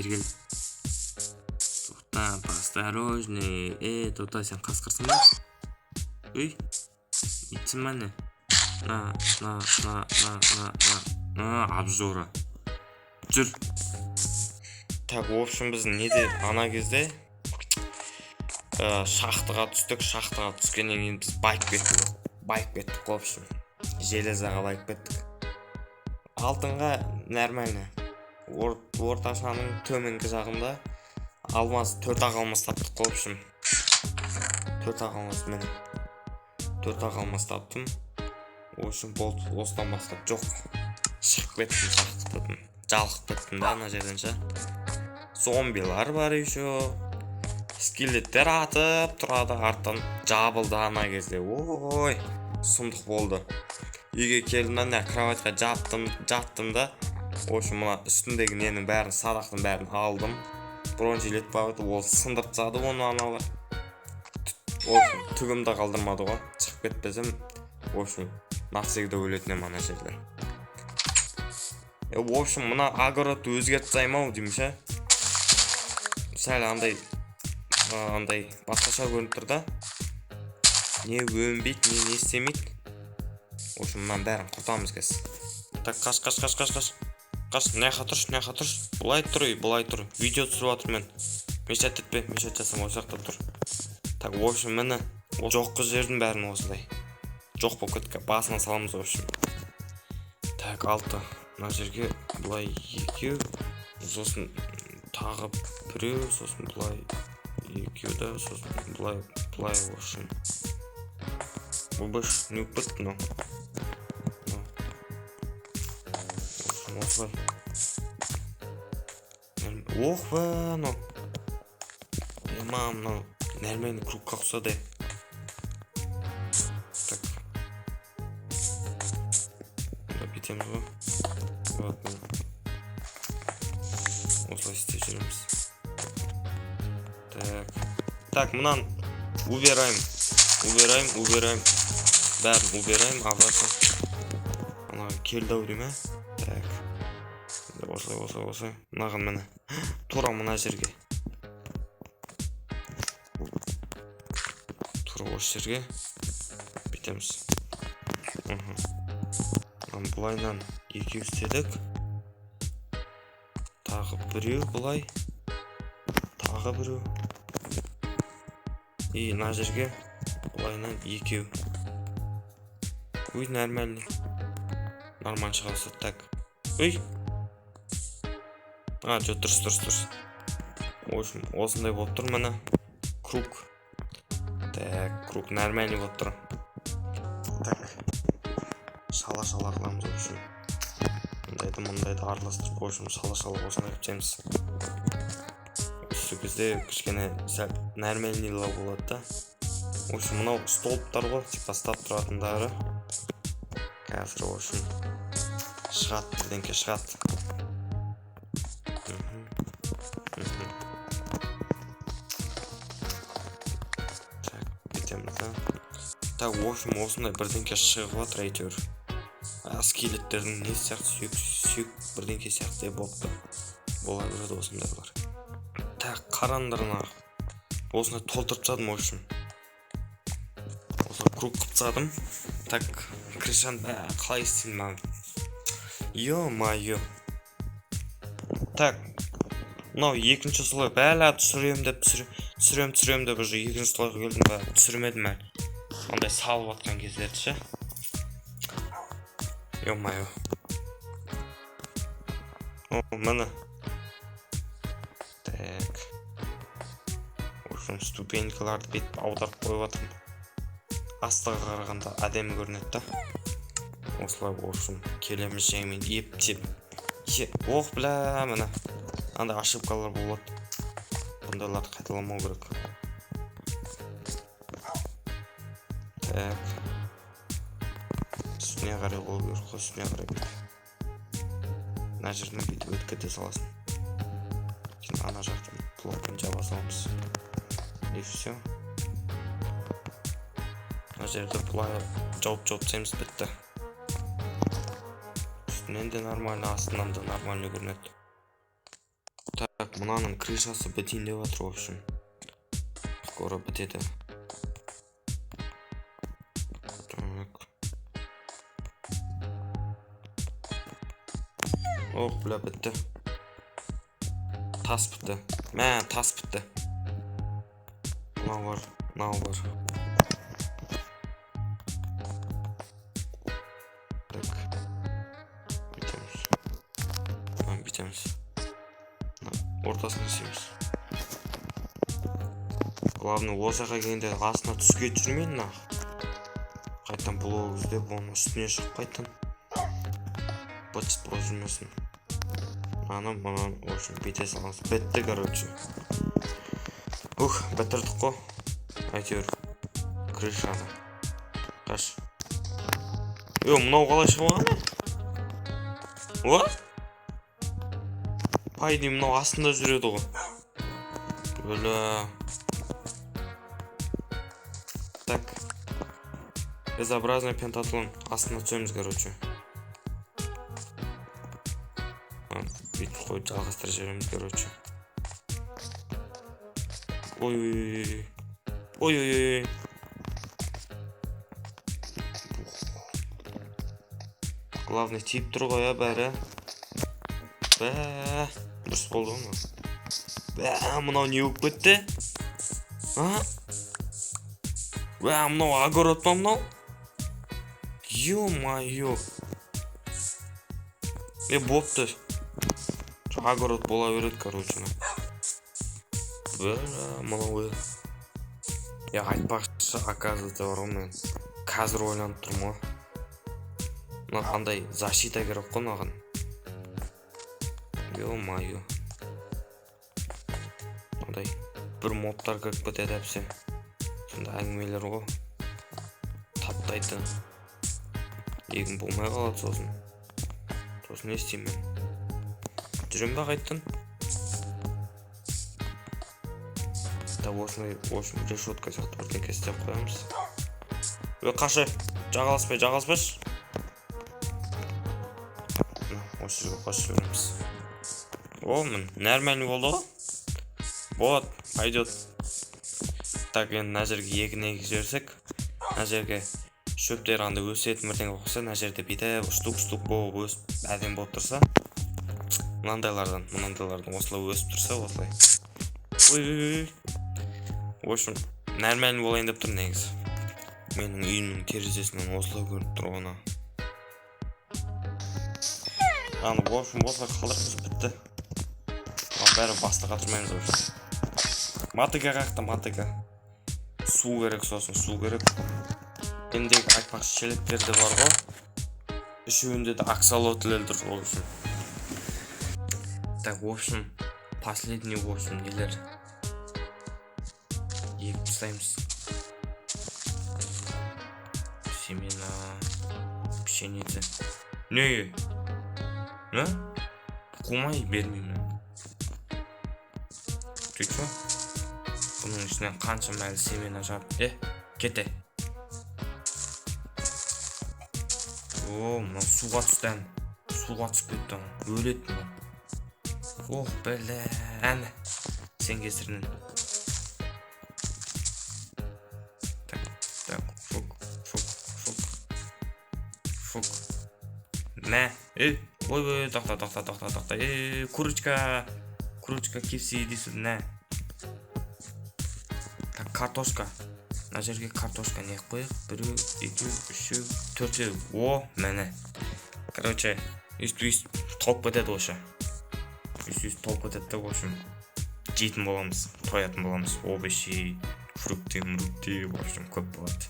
бергел. Тоқта, осторожней. Тоқта, сен қасқырсың ба? Үй, итсің ба не? На, обжора. Жүр. Так, в общем, біз неде ана кезде шахтыға түстік. Шахтыға түскеннен кейін біз байып кеттік, в общем. Железаға байып кеттік. Алтынға нормально. Орташаның төменгі жағында алмаз, 4 алмаз таптық, в общем. 4 алмаз мені. 4 алмаз таптым. В общем, болды, осыдан бастап жоқ. Шығып кеттім шахтыдан. Жалқып кеттім да, ана жерден ше. Зомбилар бар еще. Скелеттер атып тұрады, арттан жабылды ана кезде. Ой, сұмдық болды. Үйге келдім да, кроватьқа жаттым да. В общем, мына үстіндегі ненің бәрін, садақтың бәрін алдым. Бронжилет бауыды, ол сындырып тастады оны аналар. Түгімді қалдырмады ғой. Шығып кетпесем, в общем, нақсегді өлетінем ана жерден. В общем, мына огородты өзгерт жаймау деймін ше. Сәл андай басқаша көрініп тұр да. Не өнбейді, не істемейді. В общем, мынаны бәрін құртамыз кез. Так, қаш. Неға тұрш. Бұлай тұр. Видео түсіріп атыр мен. Мешат етпе, мешат жасам осақта тұр. Так, в общем, мені жоққы жердің бәрін осылай. Жоқ болып кеткен, басына саламыз, в общем. Так, 6. Мына жерге бұлай 2. Сосын тағы 1, сосын бұлай 2 да, сосын бұлай, в общем. Бұл бұш не өппетті, но. Осылай. Ох ба, но. Мам, нормальный кругқа ұқсады. Так. Бітеміз ғой. Осылай істеп жүреміз. Так, мұнан убираем. Бәрін убираем, обратно. Ана келді-ау дейме. Так. Осылай. Мынаған мені. Тура мына жерге. Тура осы жерге. Бітеміз. Бұлайнан 2 істедік. Тағы 1 бұлай. Тағы 1. И мына жерге бұлайнан 2. Ой, нормальный. Нормально шығасы. Так. Ой. Жо, тұрс. В общем, осындай болып тұр мені. Круг. Так, круг нормальный болып тұр. Так. Шала қыламыз, в общем. Мұндайды араластырып, в общем, шала осындай көптеміз. Осы кезде кішкене сәл нормальныйлау болады да. В общем, мынау столыптар ғой, типа стап тұратындары. Қазір, в общем, шығады, бірденке шығады. Так, бітеміз да. Так, в общем, осындай бірденке шығып отыр әйтеуір. Скелеттердің не сияқты сүйек бірденке сияқты болыпты. Бола жүреді осындай бұлар. Так, қарандырына осындай толтырып тастадым, в общем. Осылай круг қып тастадым. Так, крышаны қалай істеймін маған? Ё-майо. Так, мынау екінші слой бәлі түсірем деп уже екінші слойға келдім бә түсірмедім әлі. Ондай салып атқан кездерді ше. Ё-майо. Міне. Так. В общем, ступенькаларды бетіп аударып қойып атырмын. Астыға қарағанда әдемі көрінеді да. Осылай, в общем, келеміз жеңмен еп-теп. Оқ біля, міне. Андай ошибкалар болады. Бұндайларды қайталамау керек. Так. Үстіне қарай қол керек, үстіне қарай бүйтіп. Мына жерден бүйтіп өткете саласын. Кейін ана жақтан блокпен жаба саламыз. И все. Мына жерде бұлай жауып тастаймыз, бітті. Үстінен де нормально, астынан да нормально көрінеді. Так, Мынаның крышасы бітейін деп жатыр, в общем. Скоро бітеді. Так. Ох, бля, бітті. Тас бітті. Мә, тас бітті. Мынау бар, мынау бар. Так. Бітеміз. Бітеміз. Ортасын істейміз. Главный осы жаққа келгенде астына түске жүрмейін нақ. Қайтан блог іздеп, оның үстіне шығып қайтан. Бытшыт болып жүрмесін. Анам, в общем, бите саламыз. Бітті, короче. Бітірдік қой. Әйтеуір, крышаны. Қаш. Мынау қалай шығып алған? О? Пайды мынау астында жүреді ғой. Бля. Так. Безобразный пентатлон. Астына түсеміз, короче. Бүйтіп қойып жалғастыра жібереміз, короче. Ой-ой-ой. Ой-ой-ой. Главный тип тұр ғой, бәрі. Дұрыс болды ғой. Мынау не өп кетті? Мынау огород па мынау? Ё-майё. Бопты. Огород бола береді, короче. Мынау. Айтпақшы, оказывается, бар ғой, мен қазір ойланып тұрмын ғой. Мына қандай защита керек қой маған. Ё-майё. Мындай бір мобтар кіріп кетеді әпсе. Сонда әңгімелер ғой. Таптайды. Егін болмай қалады сосын. Сосын не істеймін? Жүрем бе қайттан? Осындай, в общем, решетка сияқты бірдеңке істеп қоямыз. Қашы, жағаласпайшы. Осы жерге қосып жібереміз. Мін, нормальный болды ғой. Вот, пойдет. Так, енді мына жерге егін жіберсек, мына жерге шөптер андай өсетін бірдеңе қойса, мына жерде бүйтіп штук болып өсіп, әдемі болып тұрса, мынандайлардан осылай өсіп тұрса, осылай. Ой-ой-ой. В общем, нормальный болайын деп тұр негізі. Менің үйімнің терезесінен осылай көрініп тұр оны. В общем, осылай қалдырмыз, бітті. Бәрі басты қатырмаймыз, в общем. Матыға қақты, матыға. Су керек, сосын су керек. Ендегі айтпақшы шелектерді бар ғой. Үшеуінде де аксолотлер тұр, в общем. Так, в общем, последний, в общем, нелер. Егіп тастаймыз. Семена, пшеница. Не? Қумай бермеймін. Ты что? Бұның ішінен қанша мәлі семена жап. Кете. Мына суға түсті ән. Суға түсіп кетті. Өлет мұ. Бәлі әні. Сен кесірінен. Так, фук. Нә? Ой, тоқта. Курочка кепси дейсіз, нә? Так, картошка. Мына жерге картошка не қойық? 1, 2, 3, 4. Мәне. Короче, үст толып кетеді ошы. Үст толып кетеді, в общем. Жейтін боламыз, тоятын боламыз. Овощи, фрукты, в общем, көп болады.